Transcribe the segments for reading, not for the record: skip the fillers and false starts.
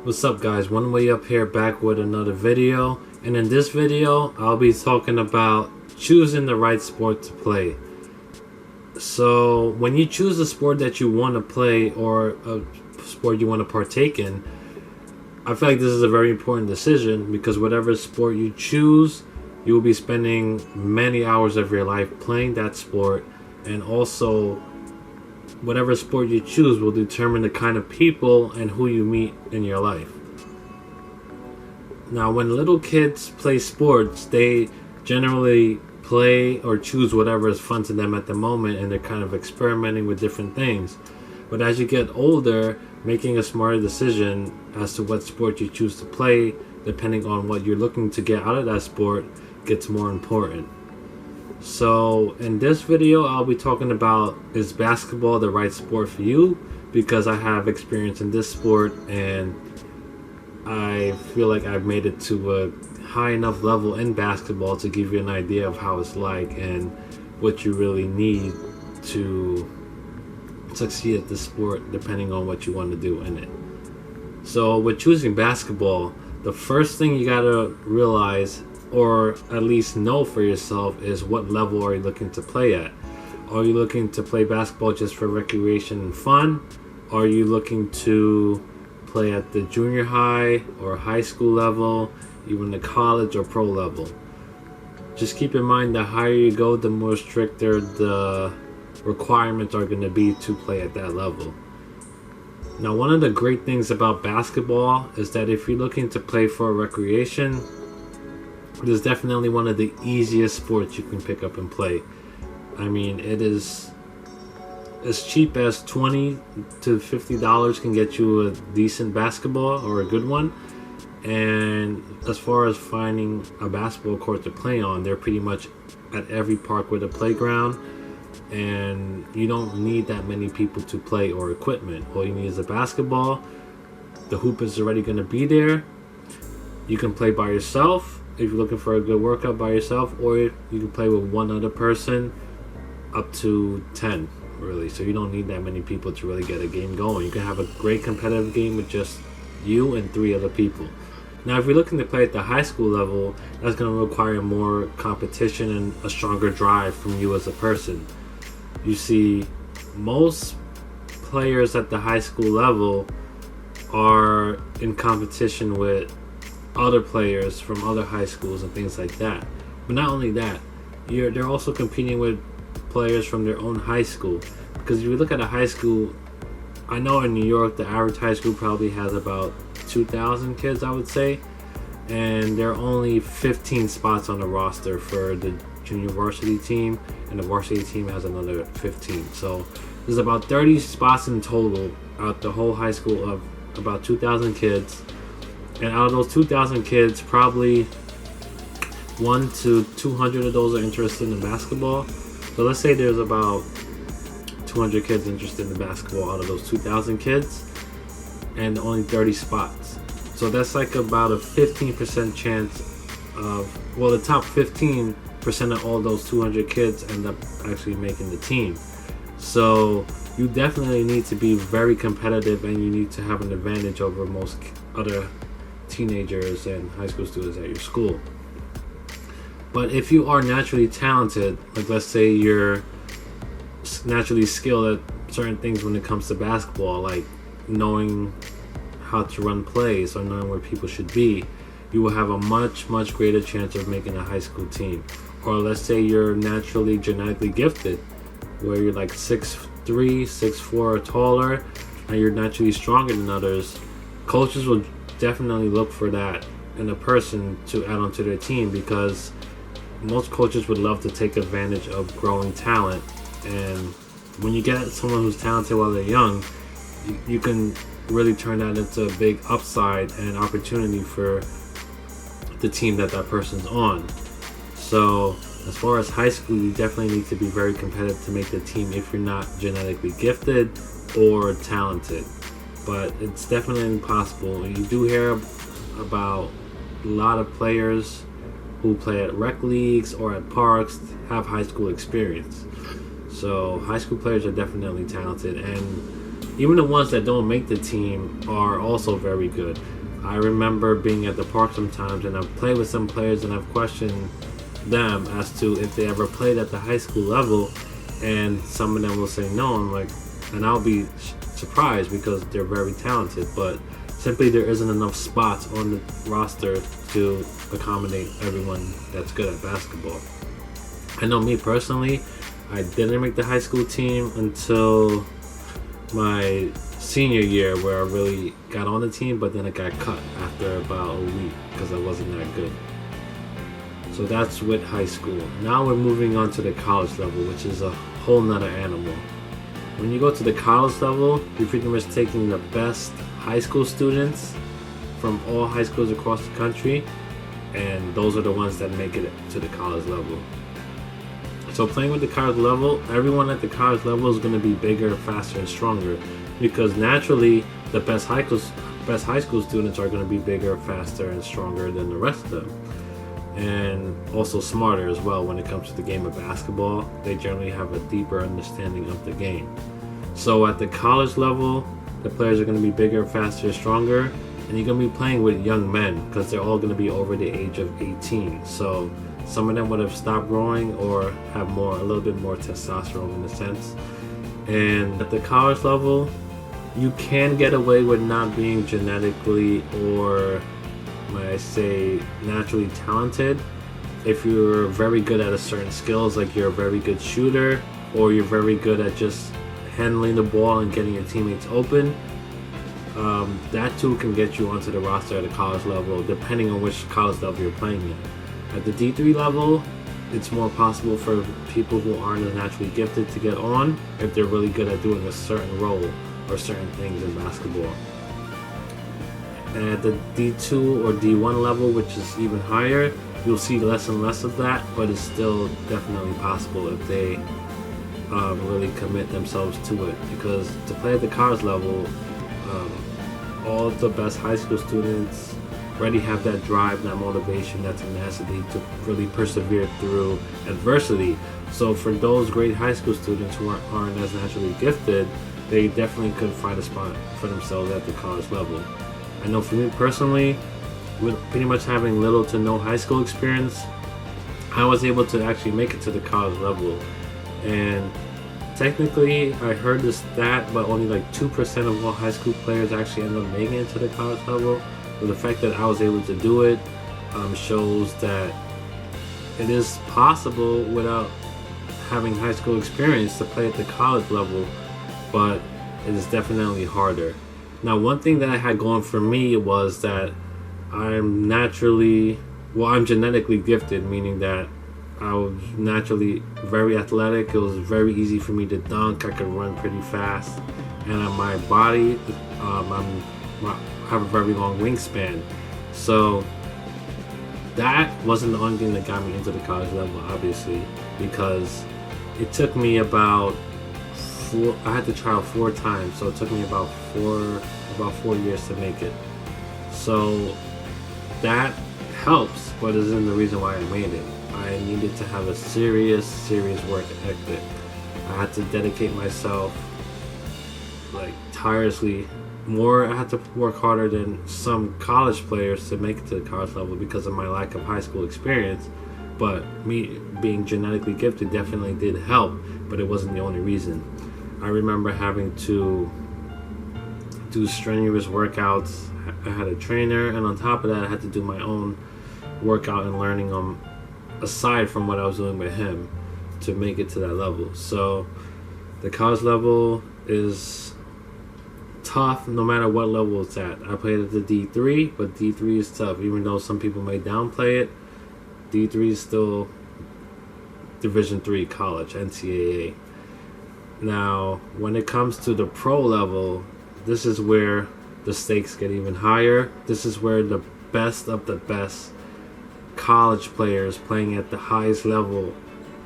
What's up guys, One Way Up here back with another video, and in this video I'll be talking about choosing the right sport to play. So when you choose a sport that you want to play or a sport you want to partake in, I feel like this is a very important decision because whatever sport you choose, you will be spending many hours of your life playing that sport, and also whatever sport you choose will determine the kind of people and who you meet in your life. Now, when little kids play sports, they generally play or choose whatever is fun to them at the moment, and they're kind of experimenting with different things. But as you get older, making a smarter decision as to what sport you choose to play, depending on what you're looking to get out of that sport, gets more important. So in this video I'll be talking about, is basketball the right sport for you? Because I have experience in this sport and I feel like I've made it to a high enough level in basketball to give you an idea of how it's like and what you really need to succeed at this sport, depending on what you want to do in it. So with choosing basketball, the first thing you gotta realize, or at least know for yourself, is what level are you looking to play at. Are you looking to play basketball just for recreation and fun? Are you looking to play at the junior high or high school level, even the college or pro level? Just keep in mind, the higher you go, the more stricter the requirements are going to be to play at that level. Now, one of the great things about basketball is that if you're looking to play for recreation, it is definitely one of the easiest sports you can pick up and play. I mean, it is as cheap as $20 to $50 can get you a decent basketball, or a good one. And as far as finding a basketball court to play on, they're pretty much at every park with a playground, and you don't need that many people to play or equipment. All you need is a basketball. The hoop is already going to be there. You can play by yourself if you're looking for a good workout by yourself, or you can play with one other person, up to 10 really. So you don't need that many people to really get a game going. You can have a great competitive game with just you and 3 other people. Now if you're looking to play at the high school level, that's going to require more competition and a stronger drive from you as a person. You see, most players at the high school level are in competition with other players from other high schools and things like that. But not only that, they're also competing with players from their own high school. Because if you look at a high school, I know in New York the average high school probably has about 2,000 kids, I would say, and there are only 15 spots on the roster for the junior varsity team, and the varsity team has another 15. So there's about 30 spots in total out the whole high school of about 2,000 kids. And out of those 2,000 kids, probably 1 to 200 of those are interested in basketball. So let's say there's about 200 kids interested in basketball out of those 2,000 kids, and only 30 spots. So that's like about a 15% chance of, well, the top 15% of all those 200 kids end up actually making the team. So you definitely need to be very competitive, and you need to have an advantage over most other teenagers and high school students at your school. But if you are naturally talented, like let's say you're naturally skilled at certain things when it comes to basketball, like knowing how to run plays or knowing where people should be, you will have a much greater chance of making a high school team. Or let's say you're naturally genetically gifted, where you're like 6'3", 6'4", or taller, and you're naturally stronger than others. Coaches will definitely look for that in a person to add onto their team, because most coaches would love to take advantage of growing talent. And when you get someone who's talented while they're young, you can really turn that into a big upside and opportunity for the team that person's on. So as far as high school, you definitely need to be very competitive to make the team if you're not genetically gifted or talented. But it's definitely possible. You do hear about a lot of players who play at rec leagues or at parks have high school experience. So high school players are definitely talented, and even the ones that don't make the team are also very good. I remember being at the park sometimes, and I've played with some players, and I've questioned them as to if they ever played at the high school level, and some of them will say no. I'm like, and I'll be surprised because they're very talented, but simply there isn't enough spots on the roster to accommodate everyone that's good at basketball. I know me personally, I didn't make the high school team until my senior year, where I really got on the team, but then I got cut after about a week because I wasn't that good. So that's with high school. Now we're moving on to the college level, which is a whole nother animal. When you go to the college level, you're pretty much taking the best high school students from all high schools across the country, and those are the ones that make it to the college level. So playing with the college level, everyone at the college level is going to be bigger, faster, and stronger, because naturally the best high school students are going to be bigger, faster, and stronger than the rest of them, and also smarter as well when it comes to the game of basketball. They generally have a deeper understanding of the game. So at the college level, the players are going to be bigger, faster, stronger, and you're going to be playing with young men because they're all going to be over the age of 18. So some of them would have stopped growing or have a little bit more testosterone in a sense. And at the college level, you can get away with not being genetically or, might I say, naturally talented if you're very good at a certain skills, like you're a very good shooter or you're very good at just handling the ball and getting your teammates open. That too can get you onto the roster at a college level, depending on which college level you're playing in. At the D3 level, it's more possible for people who aren't as naturally gifted to get on if they're really good at doing a certain role or certain things in basketball. And at the D2 or D1 level, which is even higher, you'll see less and less of that, but it's still definitely possible if they really commit themselves to it. Because to play at the college level, all of the best high school students already have that drive, that motivation, that tenacity to really persevere through adversity. So for those great high school students who aren't as naturally gifted, they definitely could find a spot for themselves at the college level. I know for me personally, with pretty much having little to no high school experience, I was able to actually make it to the college level. And technically, I heard the stat, but only like 2% of all high school players actually end up making it to the college level. But the fact that I was able to do it shows that it is possible without having high school experience to play at the college level, but it is definitely harder. Now, one thing that I had going for me was that I'm genetically gifted, meaning that I was naturally very athletic. It was very easy for me to dunk. I could run pretty fast, and my body, I have a very long wingspan. So that wasn't the only thing that got me into the college level, obviously, because it took me I had to try out 4 times, so it took me about 4 years to make it. So that helps, but isn't the reason why I made it. I needed to have a serious work ethic. I had to dedicate myself like tirelessly. I had to work harder than some college players to make it to the college level because of my lack of high school experience. But me being genetically gifted definitely did help, but it wasn't the only reason. I remember having to do strenuous workouts. I had a trainer, and on top of that, I had to do my own workout and learning aside from what I was doing with him to make it to that level. So the college level is tough no matter what level it's at. I played at the D3, but D3 is tough. Even though some people may downplay it, D3 is still Division III college, NCAA. Now, when it comes to the pro level, this is where the stakes get even higher. This is where the best of the best college players playing at the highest level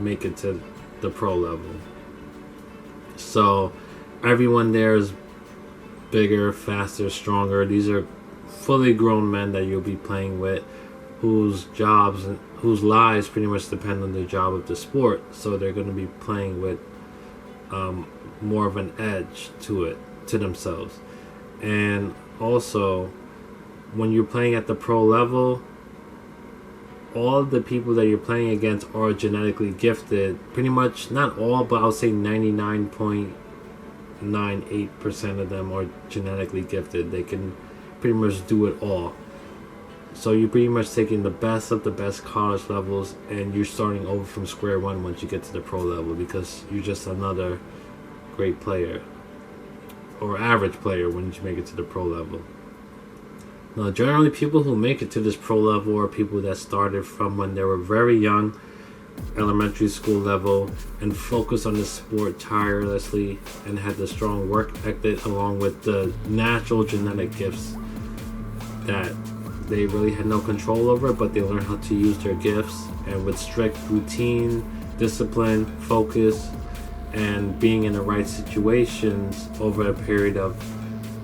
make it to the pro level. So everyone there is bigger, faster, stronger. These are fully grown men that you'll be playing with, whose lives pretty much depend on the job of the sport. So they're going to be playing with more of an edge to themselves. And also, when you're playing at the pro level, all the people that you're playing against are genetically gifted. Pretty much, not all, but I'll say 99.98% of them are genetically gifted. They can pretty much do it all. So you're pretty much taking the best of the best college levels, and you're starting over from square one once you get to the pro level, because you're just another great player or average player when you make it to the pro level. Now, generally, people who make it to this pro level are people that started from when they were very young, elementary school level, and focused on the sport tirelessly and had the strong work ethic along with the natural genetic gifts that they really had no control over, but they learned how to use their gifts, and with strict routine, discipline, focus, and being in the right situations over a period of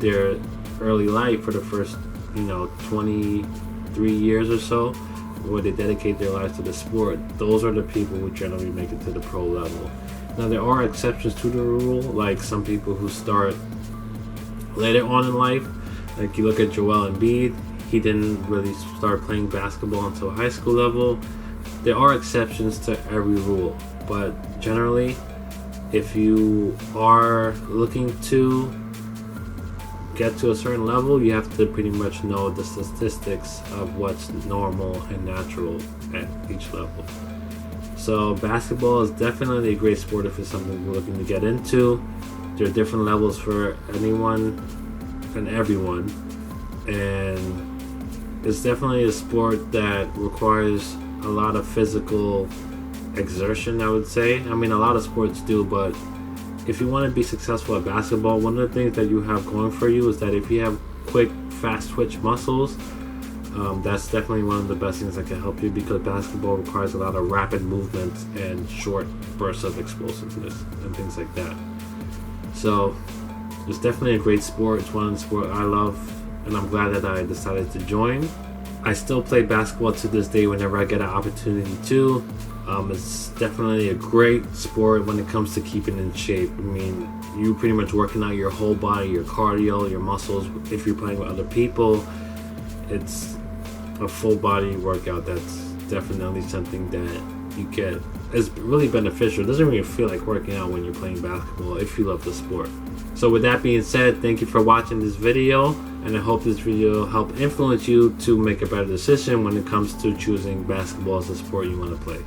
their early life for the first 23 years or so, where they dedicate their lives to the sport. Those are the people who generally make it to the pro level. Now, there are exceptions to the rule, like some people who start later on in life. Like you look at Joel Embiid, he didn't really start playing basketball until high school level. There are exceptions to every rule, but generally, if you are looking to get to a certain level, you have to pretty much know the statistics of what's normal and natural at each level. So basketball is definitely a great sport if it's something you're looking to get into. There are different levels for anyone and everyone, and it's definitely a sport that requires a lot of physical exertion, I would say. I mean, a lot of sports do, but if you want to be successful at basketball, one of the things that you have going for you is that if you have quick, fast twitch muscles, that's definitely one of the best things that can help you, because basketball requires a lot of rapid movements and short bursts of explosiveness and things like that. So it's definitely a great sport. It's one of the sports I love, and I'm glad that I decided to join. I still play basketball to this day whenever I get an opportunity to. It's definitely a great sport when it comes to keeping in shape. I mean, you're pretty much working out your whole body, your cardio, your muscles. If you're playing with other people, it's a full body workout. That's definitely something that you get. It's really beneficial. It doesn't really feel like working out when you're playing basketball if you love the sport. So with that being said, thank you for watching this video, and I hope this video helped influence you to make a better decision when it comes to choosing basketball as a sport you want to play.